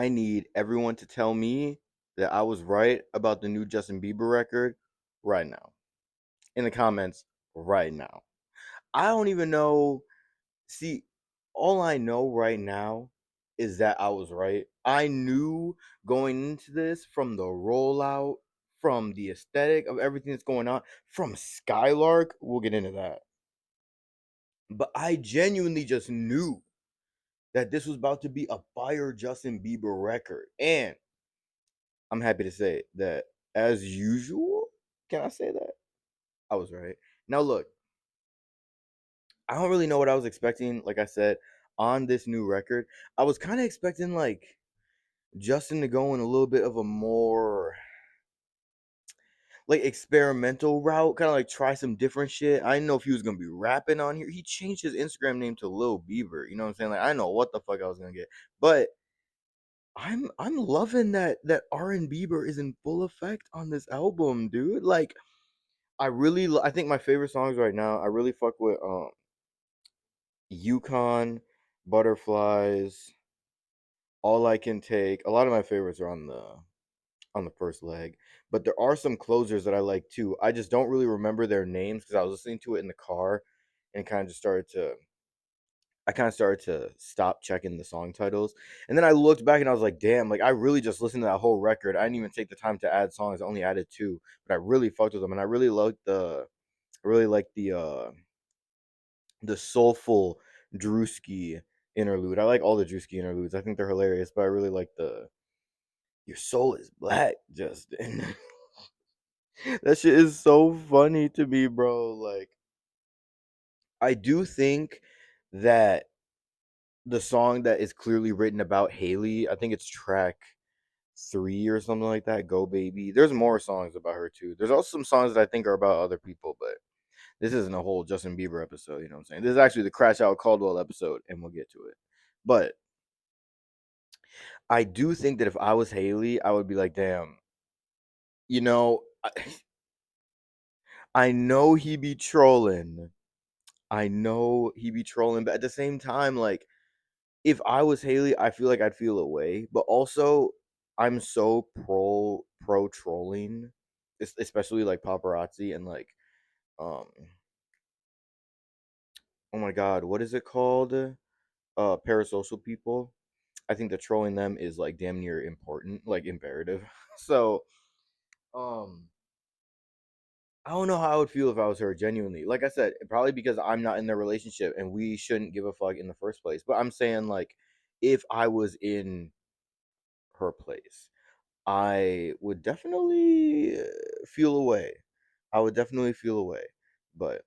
I need everyone to tell me that I was right about the new Justin Bieber record right now. In the comments right now. I don't even know. See, all I know right now is that I was right. I knew going into this from the rollout, from the aesthetic of everything that's going on, from Skylark. We'll get into that. But I genuinely just knew that this was about to be a fire Justin Bieber record. And I'm happy to say that, as usual, can I say that? I was right. Now, look, I don't really know what I was expecting. Like I said, on this new record, I was kind of expecting like Justin to go in a little bit of a more like experimental route, kind of like try some different shit. I didn't know if he was gonna be rapping on here. He changed his Instagram name to Lil Bieber. You know what I'm saying? Like I didn't know what the fuck I was gonna get, but I'm loving that R&B Bieber is in full effect on this album, dude. Like I think my favorite songs right now. I really fuck with Yukon, Butterflies, All I Can Take. A lot of my favorites are on the first leg, but there are some closers that I like too. I just don't really remember their names because I was listening to it in the car and kind of just started to I kind of started to stop checking the song titles. And then I looked back and I was like, damn, like I really just listened to that whole record. I didn't even take the time to add songs. I only added two, but I really fucked with them and I really liked the soulful Drewski interlude. I like all the Drewski interludes. I think they're hilarious, but I really like the Your Soul is Black, Justin. That shit is so funny to me, bro. Like, I do think that the song that is clearly written about Haley, I think it's track 3 or something like that, Go Baby. There's more songs about her too. There's also some songs that I think are about other people, but this isn't a whole Justin Bieber episode, you know what I'm saying? This is actually the Crashout Caldwell episode, and we'll get to it. But I do think that if I was Haley, I would be like, damn, you know, I know he be trolling. I know he be trolling, but at the same time, like, if I was Haley, I feel like I'd feel away. But also, I'm so pro trolling, especially like paparazzi and like, um, oh my god, what is it called? Parasocial people. I think that trolling them is like damn near important, like imperative. So, um, I don't know how I would feel if I was her genuinely. Like I said, probably because I'm not in their relationship and we shouldn't give a fuck in the first place. But I'm saying like if I was in her place, I would definitely feel away. I would definitely feel away. But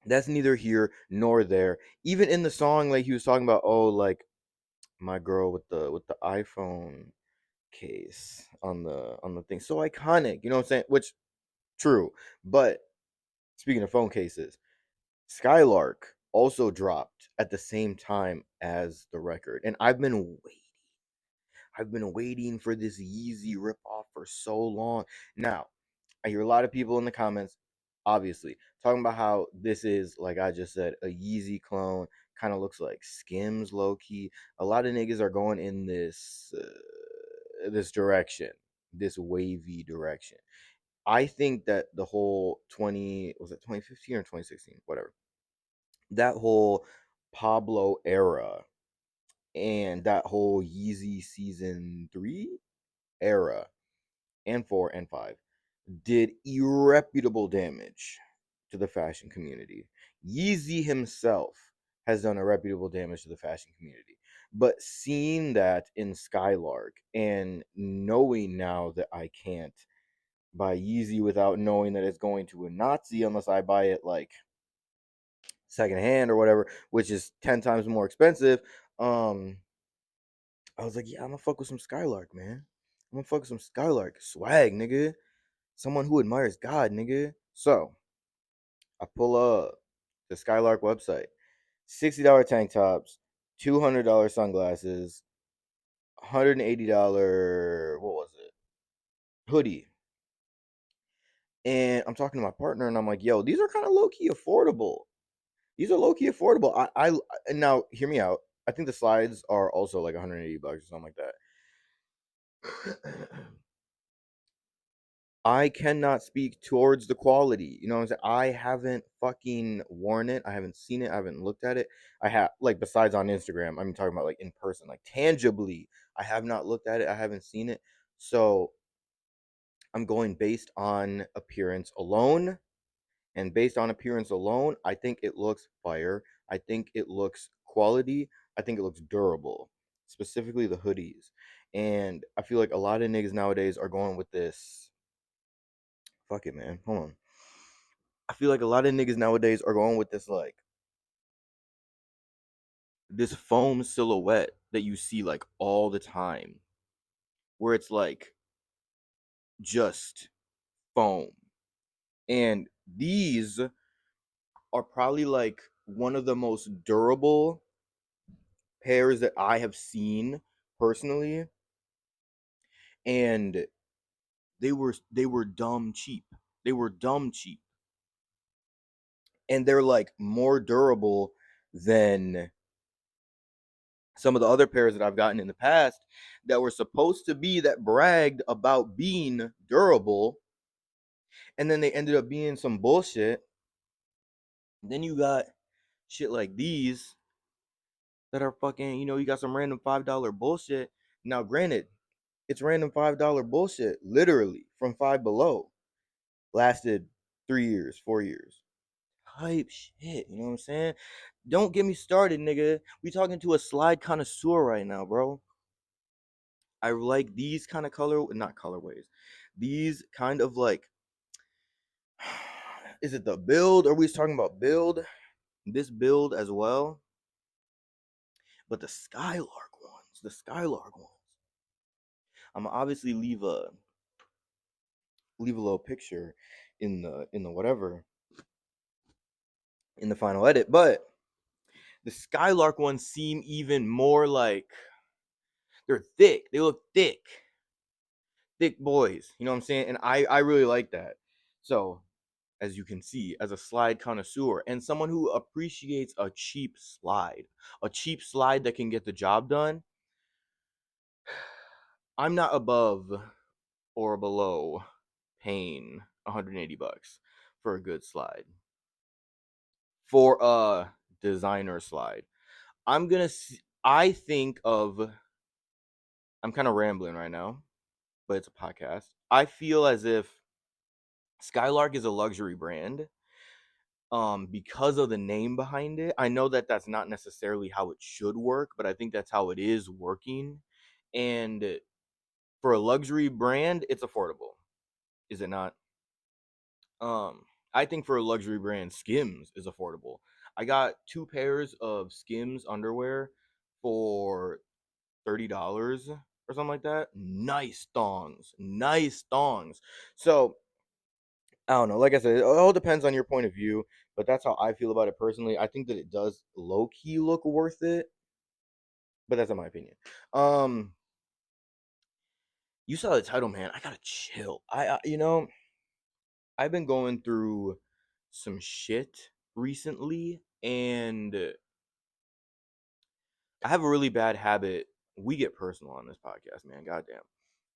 that's neither here nor there. Even in the song like he was talking about, oh like my girl with the iPhone case on the thing. So iconic, you know what I'm saying? Which true. But speaking of phone cases, Skylark also dropped at the same time as the record, and I've been waiting for this Yeezy ripoff for so long. Now, I hear a lot of people in the comments, obviously, talking about how this is, like I just said, a Yeezy clone. Kind of looks like Skims, low key. A lot of niggas are going in this direction, this wavy direction. I think that the whole 2015 or 2016, whatever, that whole Pablo era and that whole Yeezy season 3 era and 4 and 5 did irreputable damage to the fashion community. Yeezy himself has done irreputable damage to the fashion community. But seeing that in Skylark and knowing now that I can't buy Yeezy without knowing that it's going to a Nazi unless I buy it like secondhand or whatever, which is 10 times more expensive. Um, I was like, yeah, I'm gonna fuck with some Skylark, man. I'm gonna fuck with some Skylark swag, nigga. Someone who admires God, nigga. So I pull up the Skylark website. $60 tank tops, $200 sunglasses, $180 what was it? Hoodie. And I'm talking to my partner, and I'm like, yo, these are kind of low key affordable. These are low key affordable. And now hear me out. I think the slides are also like $180 or something like that. I cannot speak towards the quality. You know what I'm saying? I haven't fucking worn it. I haven't seen it. I haven't looked at it. I have, like, besides on Instagram, I'm talking about like in person, like tangibly. I have not looked at it. I haven't seen it. So I'm going based on appearance alone. And based on appearance alone, I think it looks fire. I think it looks quality. I think it looks durable, specifically the hoodies. And I feel like a lot of niggas nowadays are going with this. Fuck it, man. Hold on. I feel like a lot of niggas nowadays are going with this, like, this foam silhouette that you see like all the time, where it's like just foam. And these are probably like one of the most durable pairs that I have seen personally. And they were dumb cheap. They were dumb cheap. And they're like more durable than some of the other pairs that I've gotten in the past that were supposed to be, that bragged about being durable, and then they ended up being some bullshit. Then you got shit like these that are fucking, you got some random $5 bullshit. Now, granted, it's random $5 bullshit, literally from Five Below. Lasted 3 years, 4 years. Type shit, you know what I'm saying? Don't get me started, nigga. We talking to a slide connoisseur right now, bro. I like these kind of not colorways. These kind of like, is it the build? Are we talking about build? This build as well. But the Skylark ones. I'm gonna obviously leave a little picture in the whatever, in the final edit. But the Skylark ones seem even more like they're thick. They look thick boys. You know what I'm saying? And I really like that. So, as you can see, as a slide connoisseur and someone who appreciates a cheap slide that can get the job done, I'm not above or below paying $180 for a good slide, for a designer slide. I think of, I'm kind of rambling right now, but it's a podcast. I feel as if Skylark is a luxury brand, because of the name behind it. I know that that's not necessarily how it should work, but I think that's how it is working. And for a luxury brand, it's affordable, is it not? I think for a luxury brand, Skims is affordable. I got 2 pairs of Skims underwear for $30 or something like that. Nice thongs, nice thongs. So I don't know. Like I said, it all depends on your point of view, but that's how I feel about it personally. I think that it does low key look worth it, but that's in my opinion. Um, you saw the title, man. I gotta chill. I've been going through some shit recently, and I have a really bad habit. We get personal on this podcast, man. Goddamn.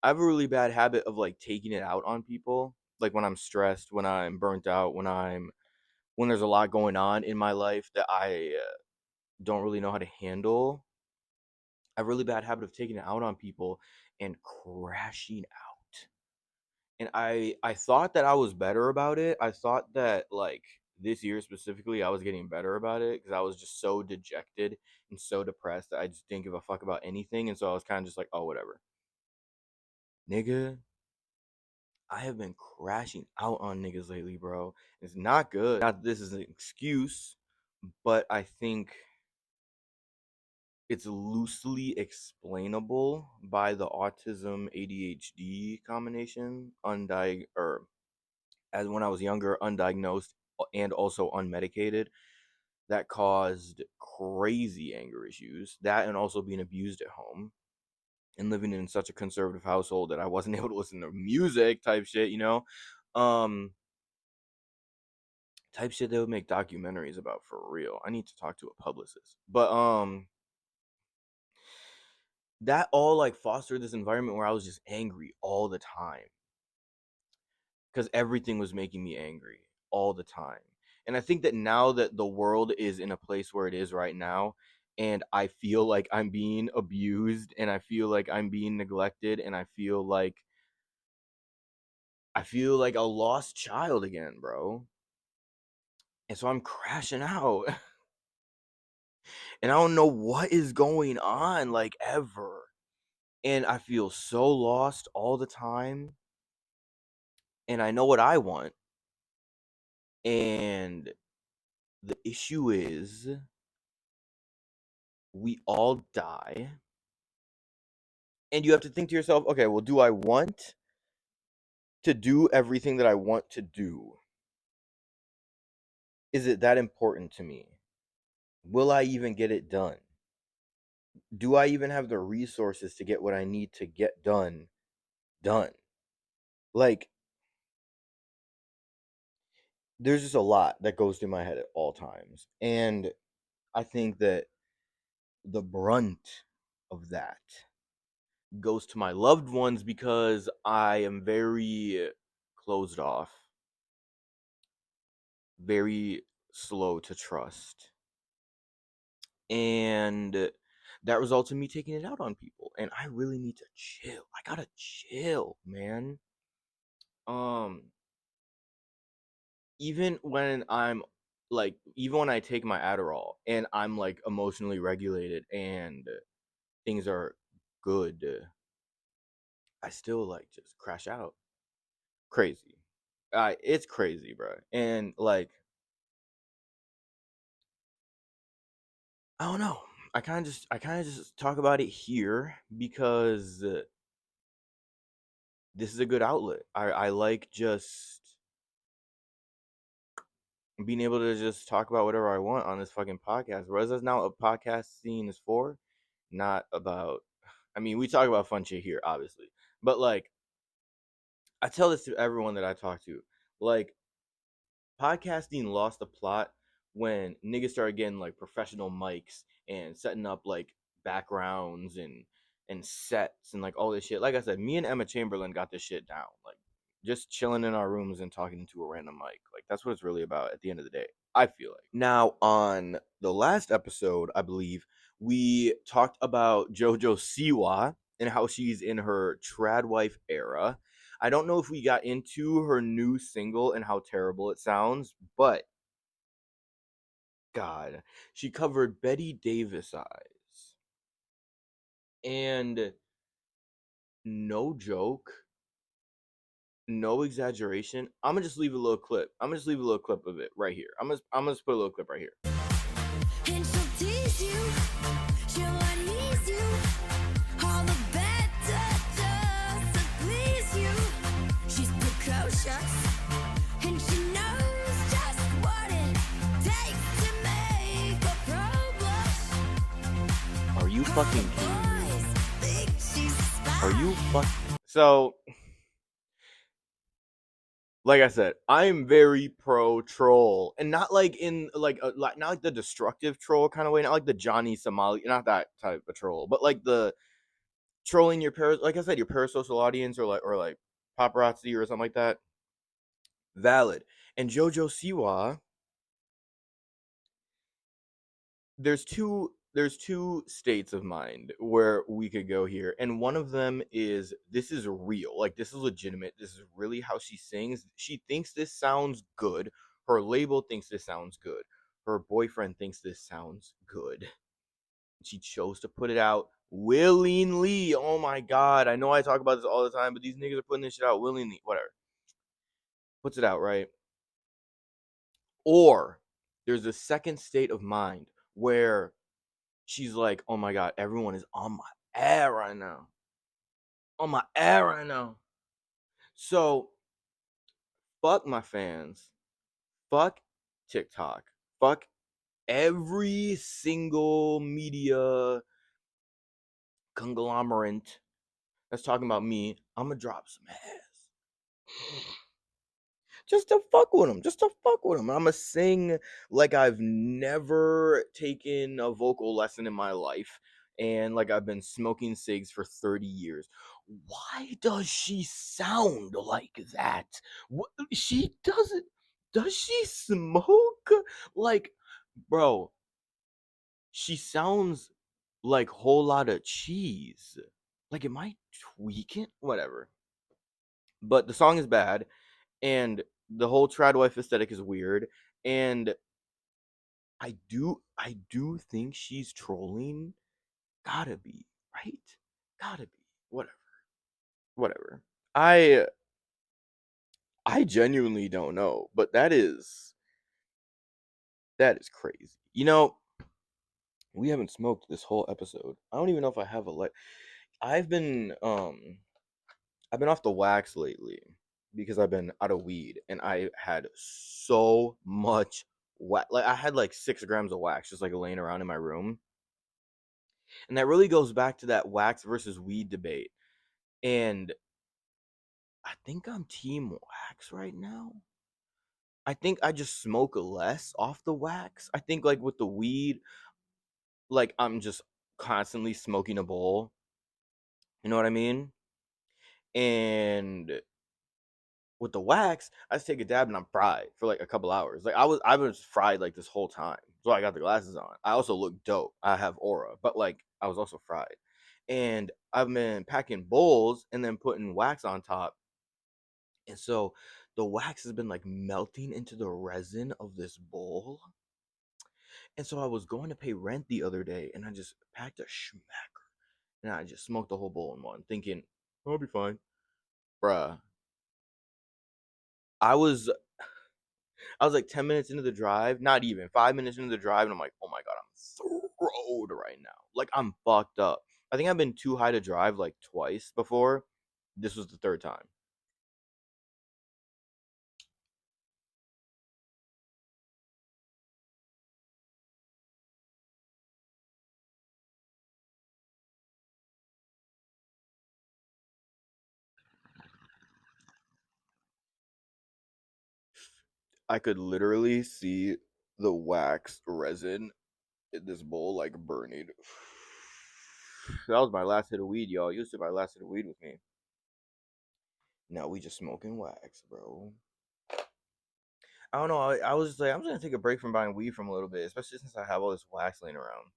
I have a really bad habit of like taking it out on people. Like when I'm stressed, when I'm burnt out, when there's a lot going on in my life that I don't really know how to handle. I have a really bad habit of taking it out on people and crashing out. And I thought that I was better about it. I thought that like this year specifically I was getting better about it because I was just so dejected and so depressed that I just didn't give a fuck about anything. And so I was kind of just like, oh, whatever. Nigga, I have been crashing out on niggas lately, bro. It's not good. Not that this is an excuse, but I think it's loosely explainable by the autism ADHD combination, or as when I was younger, undiagnosed and also unmedicated, that caused crazy anger issues. That and also being abused at home and living in such a conservative household that I wasn't able to listen to music type shit, um, type shit they would make documentaries about for real. I need to talk to a publicist, but that all like fostered this environment where I was just angry all the time because everything was making me angry all the time. And I think that now that the world is in a place where it is right now, and I feel like I'm being abused and I feel like I'm being neglected and I feel like a lost child again, bro. And so I'm crashing out. And I don't know what is going on, like, ever. And I feel so lost all the time. And I know what I want. And the issue is, we all die. And you have to think to yourself, okay, well, do I want to do everything that I want to do? Is it that important to me? Will I even get it done? Do I even have the resources to get what I need to get done? Like, there's just a lot that goes through my head at all times. And I think that the brunt of that goes to my loved ones because I am very closed off, very slow to trust. And that results in me taking it out on people. And I really need to chill. I gotta chill, man. Um, even when I'm even when I take my Adderall and I'm like emotionally regulated and things are good, I still like just crash out. Crazy. It's crazy, bro. And like, I don't know. I kind of just talk about it here because this is a good outlet. I like just being able to just talk about whatever I want on this fucking podcast. Whereas that's now a podcast scene is for, not about. I mean, we talk about fun shit here, obviously, but like, I tell this to everyone that I talk to. Like, podcasting lost the plot when niggas started getting like professional mics and setting up like backgrounds and sets and like all this shit. Like I said, me and Emma Chamberlain got this shit down. Like, just chilling in our rooms and talking into a random mic. Like, that's what it's really about at the end of the day, I feel like. Now, on the last episode, I believe, we talked about JoJo Siwa and how she's in her trad wife era. I don't know if we got into her new single and how terrible it sounds, but God, she covered Betty Davis Eyes. And no joke, no exaggeration. I'm gonna just leave a little clip. I'm gonna just leave a little clip of it right here. I'm gonna just put a little clip right here. And she'll tease you, she'll unease you, all the better just to please you. She's precocious, and she knows just what it takes to make a pro blush. Are you fucking kidding me? Are you fucking... So, like I said, I'm very pro troll, and not like in like not like the destructive troll kind of way, not like the Johnny Somali, not that type of troll, but like the trolling your like I said, your parasocial audience or like paparazzi or something like that. Valid. And JoJo Siwa, there's two states of mind where we could go here, and one of them is this is real, like this is legitimate, this is really how she sings. She thinks this sounds good, her label thinks this sounds good, her boyfriend thinks this sounds good. She chose to put it out willingly. Oh my god, I know I talk about this all the time, but these niggas are putting this shit out willingly. Whatever, puts it out, right? Or there's a second state of mind where she's like, oh my god, everyone is on my ass right now. On my ass right now. So, fuck my fans. Fuck TikTok. Fuck every single media conglomerate that's talking about me. I'm gonna drop some ass. Just to fuck with them. Just to fuck with them. I'm gonna sing like I've never taken a vocal lesson in my life. and like I've been smoking cigs for 30 years. Why does she sound like that? What she doesn't does she smoke? Like, bro, she sounds like whole lot of cheese. Like, am I tweaking? Whatever. But the song is bad, and the whole trad wife aesthetic is weird, and I do think she's trolling. Gotta be, right? Gotta be. Whatever. Whatever. I I genuinely don't know, but that is crazy. We haven't smoked this whole episode. I don't even know if I have a I've been I've been off the wax lately because I've been out of weed, and I had so much wax. Like, I had like 6 grams of wax just like laying around in my room. And that really goes back to that wax versus weed debate. And I think I'm team wax right now. I think I just smoke less off the wax. I think like with the weed, like I'm just constantly smoking a bowl. You know what I mean? And with the wax, I just take a dab and I'm fried for like a couple hours. Like I was fried like this whole time. So I got the glasses on. I also look dope. I have aura, but like I was also fried. And I've been packing bowls and then putting wax on top. And so the wax has been like melting into the resin of this bowl. And so I was going to pay rent the other day and I just packed a schmacker and I just smoked the whole bowl in one, thinking, I'll be fine. Bruh. I was I was like 10 minutes into the drive, not even 5 minutes into the drive, and I'm like, oh my god, I'm throwed right now. Like, I'm fucked up. I think I've been too high to drive like twice before. This was the third time. I could literally see the wax resin in this bowl like burning. That was my last hit of weed, y'all. You took my last hit of weed with me. Now we just smoking wax, bro. I don't know. I was just like, I'm just gonna take a break from buying weed from a little bit, especially since I have all this wax laying around.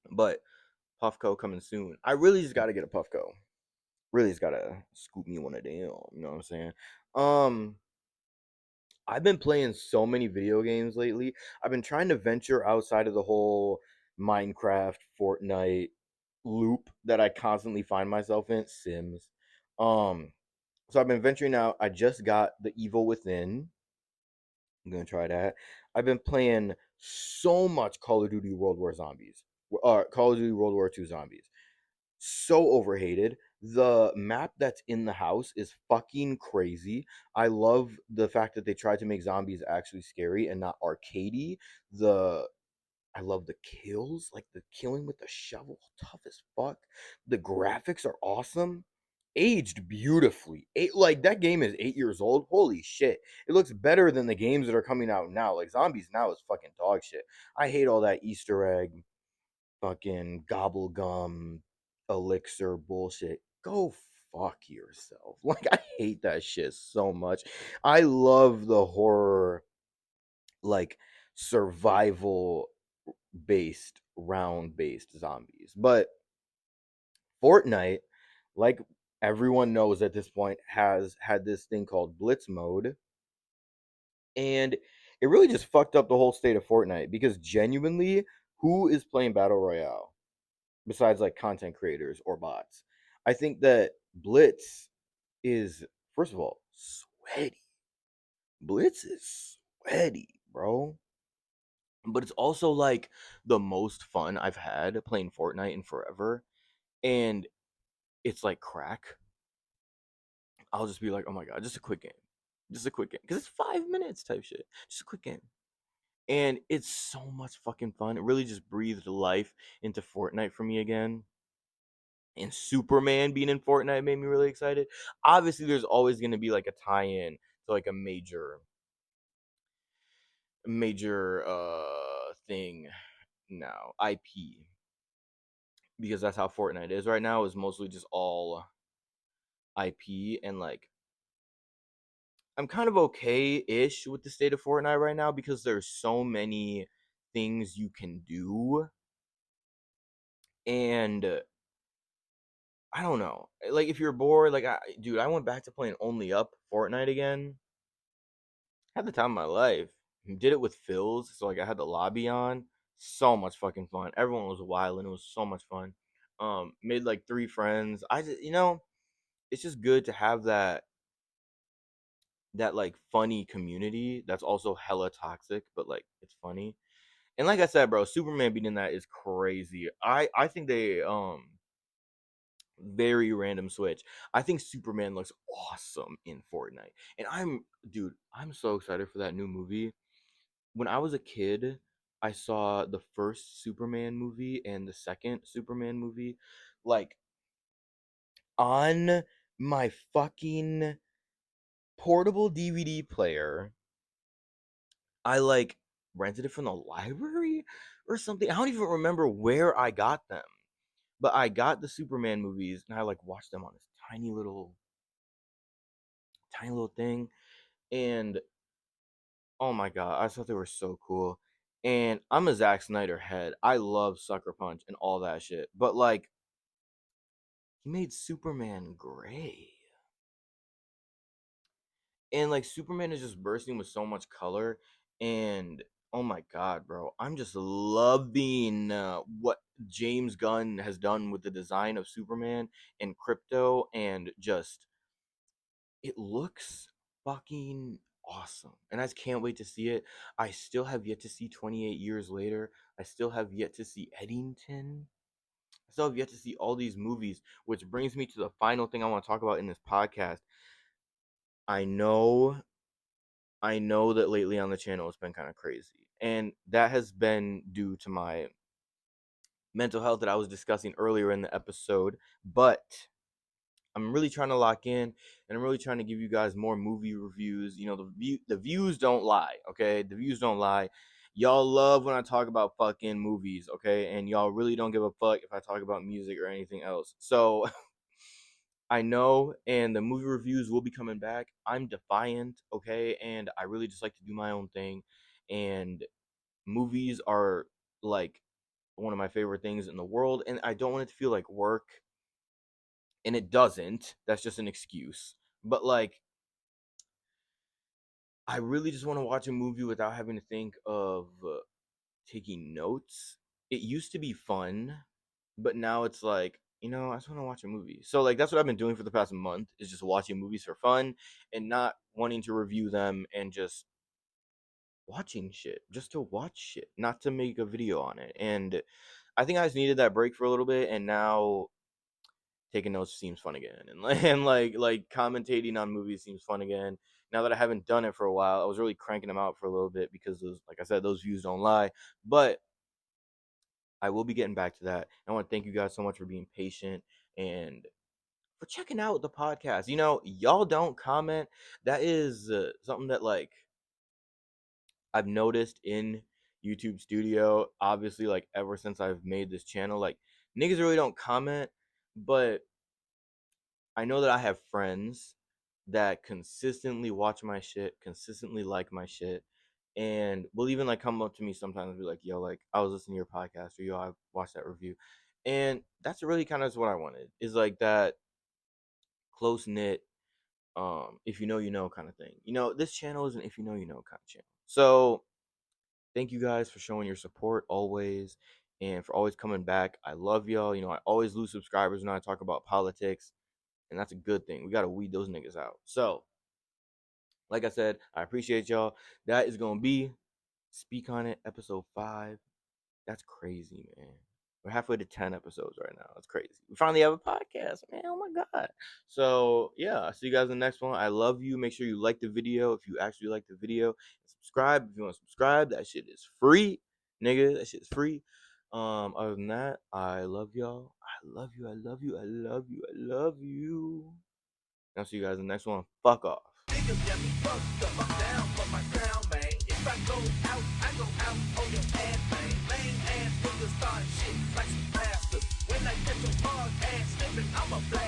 But Puffco coming soon. I really just gotta get a Puffco. Really just gotta scoop me one of them. You know what I'm saying? Um, I've been playing so many video games lately. I've been trying to venture outside of the whole Minecraft, Fortnite loop that I constantly find myself in. Sims. Um, so I've been venturing out. I just got the Evil Within. I'm gonna try that. I've been playing so much Call of Duty World War Zombies. Call of Duty World War II Zombies. So overhated. The map that's in the house is fucking crazy. I love the fact that they tried to make zombies actually scary and not arcadey. The I love the kills, like the killing with the shovel, tough as fuck. The graphics are awesome. Aged beautifully. Like that game is 8 years old. Holy shit. It looks better than the games that are coming out now. Like Zombies now is fucking dog shit. I hate all that Easter egg fucking gobble gum elixir bullshit. Go fuck yourself. Like I hate that shit so much. I love the horror, like survival based, round based zombies. But Fortnite, like everyone knows at this point, has had this thing called Blitz mode. And it really just fucked up the whole state of Fortnite because genuinely, who is playing Battle Royale besides like content creators or bots? I think that Blitz is, first of all, sweaty. Blitz is sweaty, bro. But it's also like the most fun I've had playing Fortnite in forever. And it's like crack. I'll just be like, oh my god, just a quick game. Just a quick game. Because it's 5 minutes type shit. Just a quick game. And it's so much fucking fun. It really just breathed life into Fortnite for me again. And Superman being in Fortnite made me really excited. Obviously, there's always going to be like a tie-in to like a major thing now, IP. because that's how Fortnite is right now. Is mostly just all IP, and like I'm kind of okay-ish with the state of Fortnite right now because there's so many things you can do, and I don't know. Like if you're bored, like dude, I went back to playing only up Fortnite again. Had the time of my life. Did it with Phil's, so like I had the lobby on. So much fucking fun. Everyone was wild and it was so much fun. Made like 3 friends. I just, it's just good to have that like funny community that's also hella toxic, but like it's funny. And like I said, bro, Superman beating that is crazy. I think they very random switch. I think Superman looks awesome in Fortnite. And dude, I'm so excited for that new movie. When I was a kid, I saw the first Superman movie and the second Superman movie like on my fucking portable DVD player. I like rented it from the library or something. I don't even remember where I got them. But I got the Superman movies and I like watched them on this tiny little thing, and oh my god, I thought they were so cool. And I'm a Zack Snyder head. I love Sucker Punch and all that shit. But like he made Superman gray. And like Superman is just bursting with so much color, and oh my god, bro, I'm just loving what James Gunn has done with the design of Superman and Crypto, and just it looks fucking awesome. And I just can't wait to see it. I still have yet to see 28 Years Later. I still have yet to see Eddington. I still have yet to see all these movies, which brings me to the final thing I want to talk about in this podcast. I know I know that lately on the channel it's been kind of crazy. And that has been due to my mental health that I was discussing earlier in the episode, but I'm really trying to lock in, and I'm really trying to give you guys more movie reviews. The views don't lie, okay? The views don't lie. Y'all love when I talk about fucking movies, okay? And y'all really don't give a fuck if I talk about music or anything else. So I know, and the movie reviews will be coming back. I'm defiant, okay? And I really just like to do my own thing. And movies are like one of my favorite things in the world, and I don't want it to feel like work, and it doesn't. That's just an excuse. But like I really just want to watch a movie without having to think of taking notes. It used to be fun, but now it's like, I just want to watch a movie. So like that's what I've been doing for the past month, is just watching movies for fun and not wanting to review them, and just watching shit just to watch shit, not to make a video on it. And I think I just needed that break for a little bit, and now taking notes seems fun again, and like commentating on movies seems fun again. Now that I haven't done it for a while, I was really cranking them out for a little bit because those, like I said, those views don't lie. But I will be getting back to that. I want to thank you guys so much for being patient and for checking out the podcast. Y'all don't comment. That is something that like I've noticed in YouTube Studio. Obviously, like ever since I've made this channel, like niggas really don't comment, but I know that I have friends that consistently watch my shit, consistently like my shit, and will even like come up to me sometimes and be like, "Yo, like I was listening to your podcast," or "Yo, I watched that review," and that's really kind of what I wanted. Is like that close knit, if you know, you know kind of thing. This channel is an if you know, you know kind of channel. So thank you guys for showing your support always, and for always coming back. I love y'all. I always lose subscribers when I talk about politics, and that's a good thing. We gotta weed those niggas out. So, like I said, I appreciate y'all. That is gonna be Speak on It, episode 5. That's crazy, man. We're halfway to 10 episodes right now. That's crazy. We finally have a podcast, man. Oh my god. So yeah, I'll see you guys in the next one. I love you. Make sure you like the video if you actually like the video. Subscribe if you want to subscribe. That shit is free, nigga. That shit is free. Other than that, I love y'all. I love you. I love you. I love you. I love you. I'll see you guys in the next one. Fuck off. Niggas get me fucked up. I'm down for my crown, man. If I go out, I go out on your ass, man. Lame ass niggas start shit like some bastards. When I I'm a black